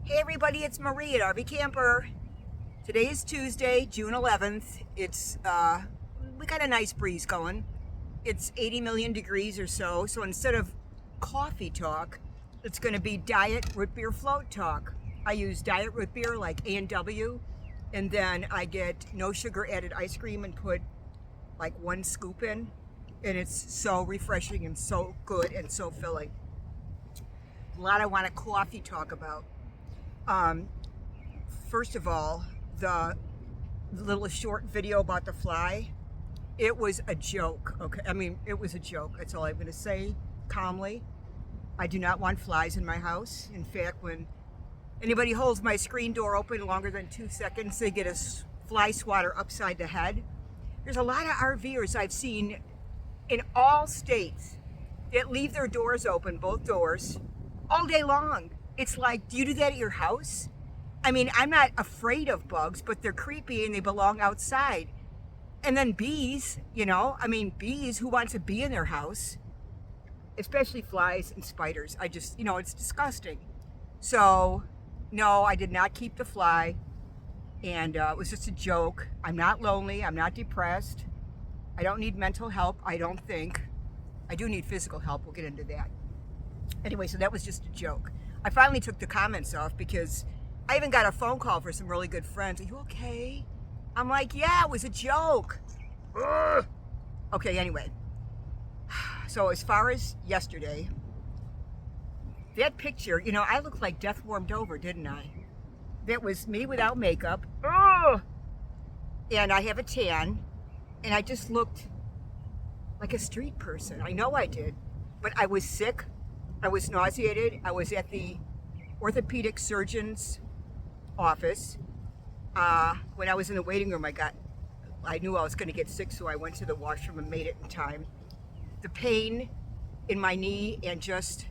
Hey everybody, it's Marie at RV Camper. Today is Tuesday, June 11th. We got a nice breeze going. It's 80 million degrees or so. So instead of coffee talk, it's going to be diet root beer float talk. I use diet root beer like A&W, and then I get no sugar added ice cream and put like 1 scoop in, and it's so refreshing and so good and so filling. A lot I want to coffee talk about. First of all, the little short video about the fly, it was a joke, okay? I mean, it was a joke. That's all I'm going to say calmly. I do not want flies in my house. In fact, when anybody holds my screen door open longer than 2 seconds, they get a fly swatter upside the head. There's a lot of RVers I've seen in all states that leave their doors open, both doors, all day long. It's like, do you do that at your house? I mean, I'm not afraid of bugs, but they're creepy and they belong outside. And then bees, bees, who wants a bee in their house? Especially flies and spiders. It's disgusting. So, no, I did not keep the fly. And it was just a joke. I'm not lonely. I'm not depressed. I don't need mental help, I don't think. I do need physical help. We'll get into that. Anyway, so that was just a joke. I finally took the comments off because I even got a phone call for some really good friends. Are you okay? I'm like, yeah, it was a joke. Ugh. Okay, anyway. So as far as yesterday, that picture, I looked like death warmed over, didn't I? That was me without makeup. Ugh. And I have a tan, and I just looked like a street person. I know I did, but I was sick. I was nauseated. I was at the orthopedic surgeon's office. When I was in the waiting room, I knew I was going to get sick, so I went to the washroom and made it in time. The pain in my knee and just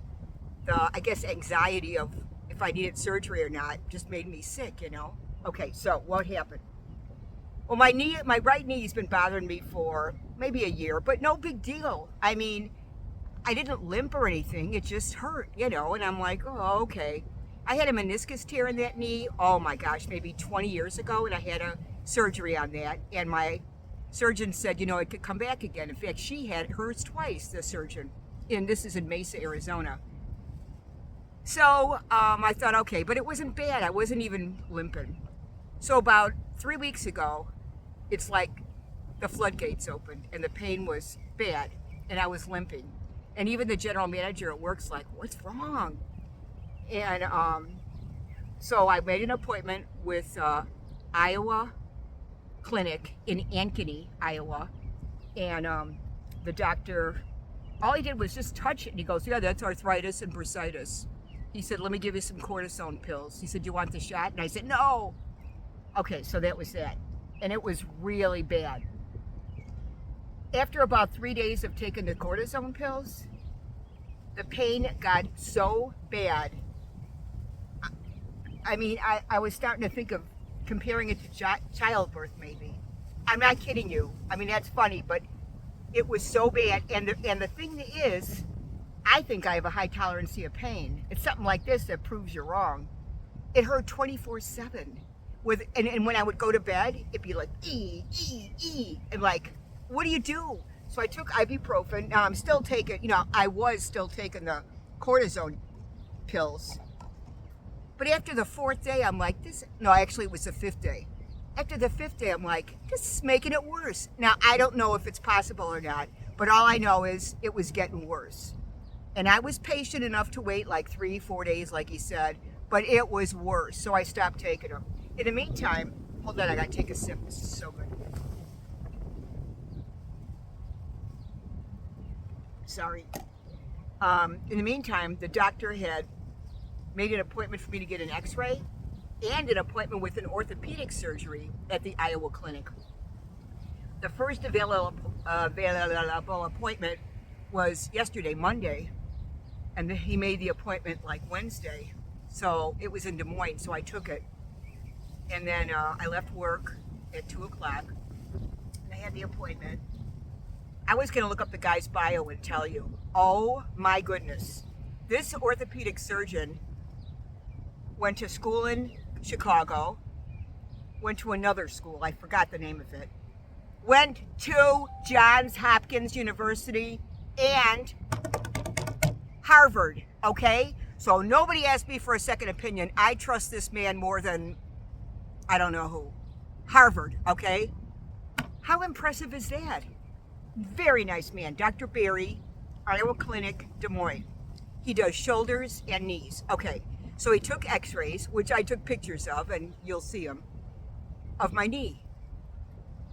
the, anxiety of if I needed surgery or not just made me sick, Okay, so what happened? Well, my right knee's been bothering me for maybe a year, but no big deal. I mean, I didn't limp or anything. It just hurt, and I'm like, oh, okay. I had a meniscus tear in that knee, oh my gosh, maybe 20 years ago, and I had a surgery on that, and my surgeon said, it could come back again. In fact, she had hers twice, the surgeon, and this is in Mesa, Arizona. So I thought, okay, but it wasn't bad. I wasn't even limping. So about 3 weeks ago, it's like the floodgates opened, and the pain was bad, and I was limping. And even the general manager at work's like, what's wrong? And so I made an appointment with Iowa Clinic in Ankeny, Iowa. And the doctor, all he did was just touch it. And he goes, yeah, that's arthritis and bursitis. He said, let me give you some cortisone pills. He said, do you want the shot? And I said, no. Okay, so that was that. And it was really bad. After about 3 days of taking the cortisone pills, the pain got so bad. I mean, I was starting to think of comparing it to childbirth, maybe. I'm not kidding you. I mean, that's funny, but it was so bad. And the thing is, I think I have a high tolerance of pain. It's something like this that proves you're wrong. It hurt 24/7. And when I would go to bed, it'd be like, and like, what do you do? So I took ibuprofen. Now I'm still taking, I was still taking the cortisone pills. But after the 4th day, I'm like, actually it was the 5th day. After the 5th day, I'm like, this is making it worse. Now, I don't know if it's possible or not, but all I know is it was getting worse. And I was patient enough to wait like 3-4 days, like he said, but it was worse. So I stopped taking them. In the meantime, hold on, I gotta take a sip. This is so good. Sorry. In the meantime, the doctor had made an appointment for me to get an x-ray and an appointment with an orthopedic surgery at the Iowa Clinic. The first available appointment was yesterday, Monday, and he made the appointment like Wednesday. So it was in Des Moines, so I took it. And then I left work at 2 o'clock, and I had the appointment. I was going to look up the guy's bio and tell you, oh my goodness, this orthopedic surgeon went to school in Chicago, went to another school, I forgot the name of it, went to Johns Hopkins University and Harvard, okay? So nobody asked me for a second opinion. I trust this man more than I don't know who. Harvard, okay? How impressive is that? Very nice man. Dr. Barry, Iowa Clinic, Des Moines. He does shoulders and knees. Okay, so he took x-rays, which I took pictures of, and you'll see them, of my knee.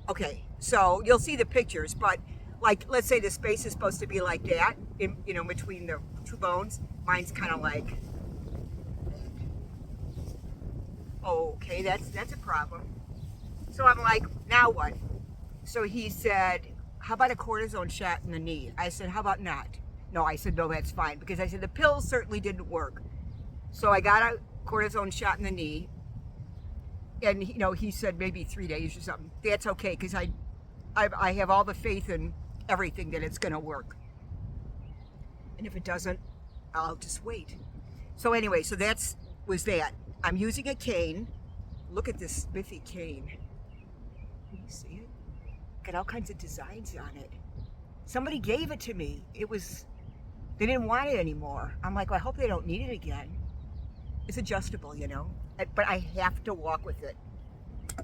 Okay, so you'll see the pictures, but like, let's say the space is supposed to be like that, in, you know, between the two bones. Mine's kind of like, okay, that's a problem. So I'm like, now what? So he said, how about a cortisone shot in the knee? I said, how about not? No, I said, no, that's fine. Because I said, the pills certainly didn't work. So I got a cortisone shot in the knee. And, you know, he said maybe 3 days or something. That's okay, because I have all the faith in everything that it's going to work. And if it doesn't, I'll just wait. So anyway, so was that. I'm using a cane. Look at this spiffy cane. Can you see it? Got all kinds of designs on it. Somebody gave it to me. They didn't want it anymore. I'm like, well, I hope they don't need it again. It's adjustable, you know, but I have to walk with it.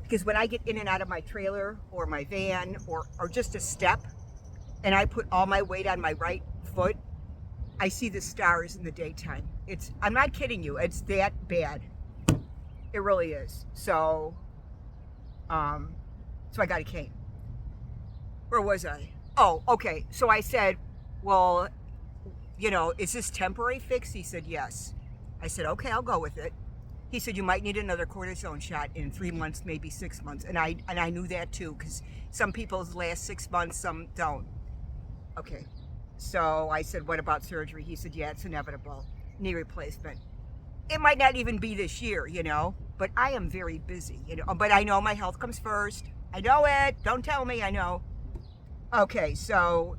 Because when I get in and out of my trailer or my van or just a step, and I put all my weight on my right foot, I see the stars in the daytime. I'm not kidding you. It's that bad. It really is. So I got a cane. Where was I? Oh, okay. So I said, well, you know, is this temporary fix? He said, yes. I said, okay, I'll go with it. He said, you might need another cortisone shot in 3 months, maybe 6 months. And I knew that too, because some people's last 6 months, some don't. Okay. So I said, what about surgery? He said, yeah, it's inevitable. Knee replacement. It might not even be this year, you know, but I am very busy, you know, but I know my health comes first. I know it. Don't tell me. I know. Okay. So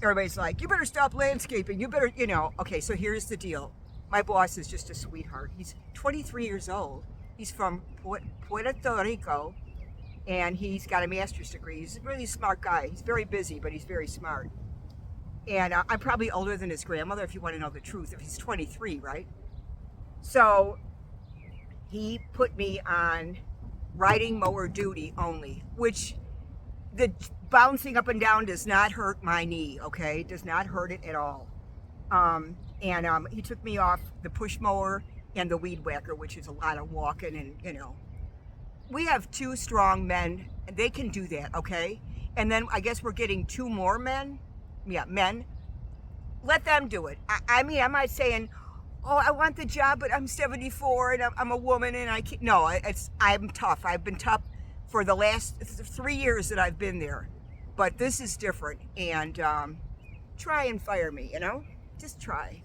everybody's like, you better stop landscaping. You better, you know. Okay. So here's the deal. My boss is just a sweetheart. He's 23 years old. He's from Puerto Rico, and he's got a master's degree. He's a really smart guy. He's very busy, but he's very smart. And I'm probably older than his grandmother, if you want to know the truth, if he's 23, right? So he put me on riding mower duty only, which the bouncing up and down does not hurt my knee, okay? Does not hurt it at all. He took me off the push mower and the weed whacker, which is a lot of walking, and, you know. We have 2 strong men, and they can do that, okay? And then I guess we're getting 2 more men. Yeah, men. Let them do it. I mean, I'm not saying, oh, I want the job, but I'm 74 and I'm a woman and I can't. No, I'm tough. I've been tough for the last 3 years that I've been there. But this is different. And try and fire me, you know? Just try.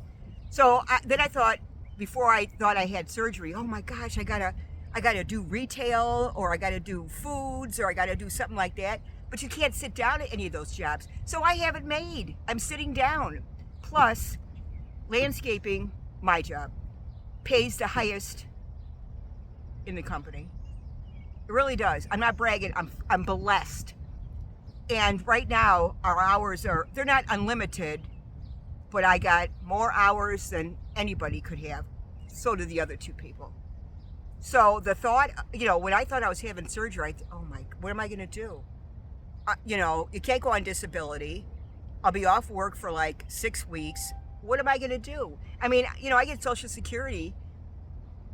So then I thought, before I thought I had surgery, oh my gosh, I gotta do retail, or I gotta do foods, or I gotta do something like that. But you can't sit down at any of those jobs. So I have it made. I'm sitting down. Plus, landscaping, my job, pays the highest in the company. It really does. I'm not bragging. I'm blessed. And right now, our hours they're not unlimited, but I got more hours than anybody could have. So do the other 2 people. So the thought, you know, when I thought I was having surgery, what am I going to do? You know, you can't go on disability. I'll be off work for like 6 weeks. What am I going to do? I mean, you know, I get Social Security,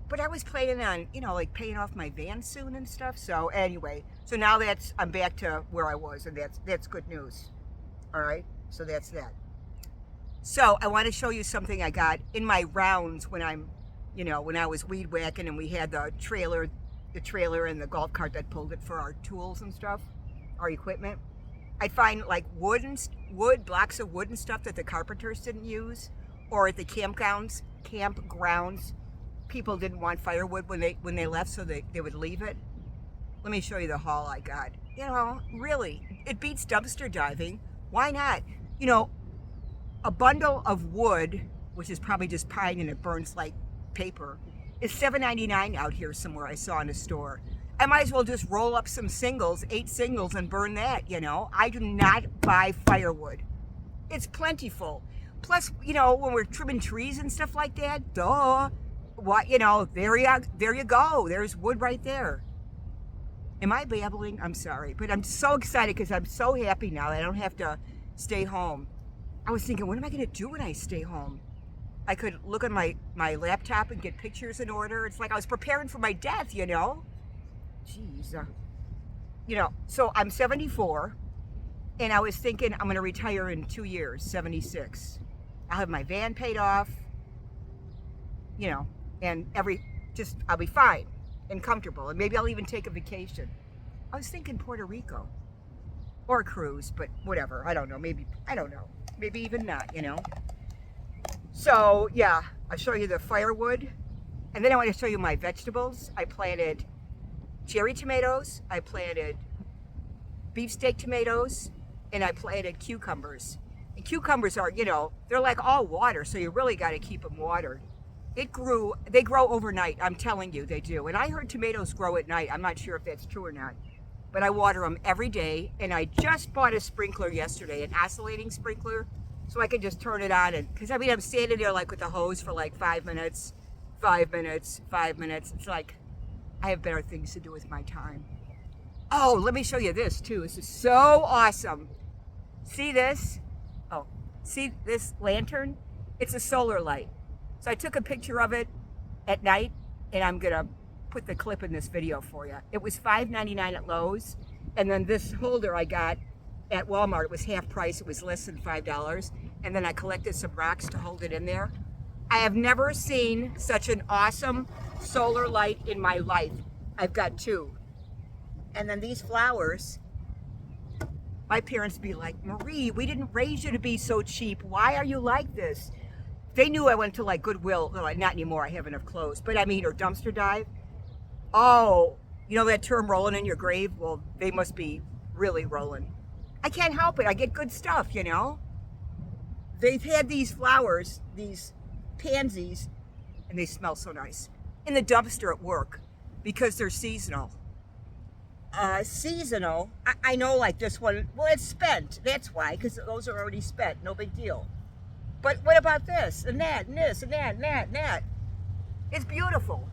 but I was planning on, you know, like paying off my van soon and stuff. So anyway, so now I'm back to where I was, and that's good news. All right. So that's that. So I want to show you something I got in my rounds when I was weed whacking, and we had the trailer and the golf cart that pulled it for our tools and stuff, our equipment. I'd find like blocks of wood and stuff that the carpenters didn't use, or at the campgrounds, people didn't want firewood when they left, so they would leave it. Let me show you the haul I got. You know, really, it beats dumpster diving. Why not? You know, a bundle of wood, which is probably just pine and it burns like paper, is $7.99 out here somewhere I saw in a store. I might as well just roll up some singles, 8 singles, and burn that, you know. I do not buy firewood. It's plentiful. Plus, you know, when we're trimming trees and stuff like that, duh. What, you know, there you go. There's wood right there. Am I babbling? I'm sorry. But I'm so excited because I'm so happy now that I don't have to stay home. I was thinking, what am I going to do when I stay home? I could look on my laptop and get pictures in order. It's like I was preparing for my death, you know? Jeez. You know, so I'm 74, and I was thinking I'm going to retire in 2 years, 76. I'll have my van paid off, you know, and I'll be fine and comfortable, and maybe I'll even take a vacation. I was thinking Puerto Rico or a cruise, but whatever. I don't know. Maybe even not, you know. So yeah, I'll show you the firewood, and then I want to show you my vegetables. I planted cherry tomatoes, I planted beefsteak tomatoes, and I planted cucumbers. And cucumbers are, you know, they're like all water, so you really got to keep them watered. They grow overnight, I'm telling you, they do. And I heard tomatoes grow at night. I'm not sure if that's true or not. But I water them every day, and I just bought a sprinkler yesterday, an oscillating sprinkler, so I can just turn it on. And because I mean, I'm standing there like with the hose for like 5 minutes, 5 minutes, 5 minutes. It's like I have better things to do with my time. Oh, let me show you this too. This is so awesome. See this? Oh, see this lantern? It's a solar light. So I took a picture of it at night, and I'm gonna put the clip in this video for you. It was $5.99 at Lowe's, and then this holder I got at Walmart. It was half price. It was less than $5, and then I collected some rocks to hold it in there. I have never seen such an awesome solar light in my life. I've got 2. And then these flowers, my parents be like, Marie, we didn't raise you to be so cheap. Why are you like this? They knew I went to like Goodwill. No, not anymore. I have enough clothes. But I mean, or dumpster dive. Oh, you know that term, rolling in your grave? Well, they must be really rolling. I can't help it. I get good stuff, you know? They've had these flowers, these pansies, and they smell so nice, in the dumpster at work because they're seasonal. Seasonal, I know like this one, well, it's spent. That's why, because those are already spent. No big deal. But what about this and that and this and that and that and that? It's beautiful.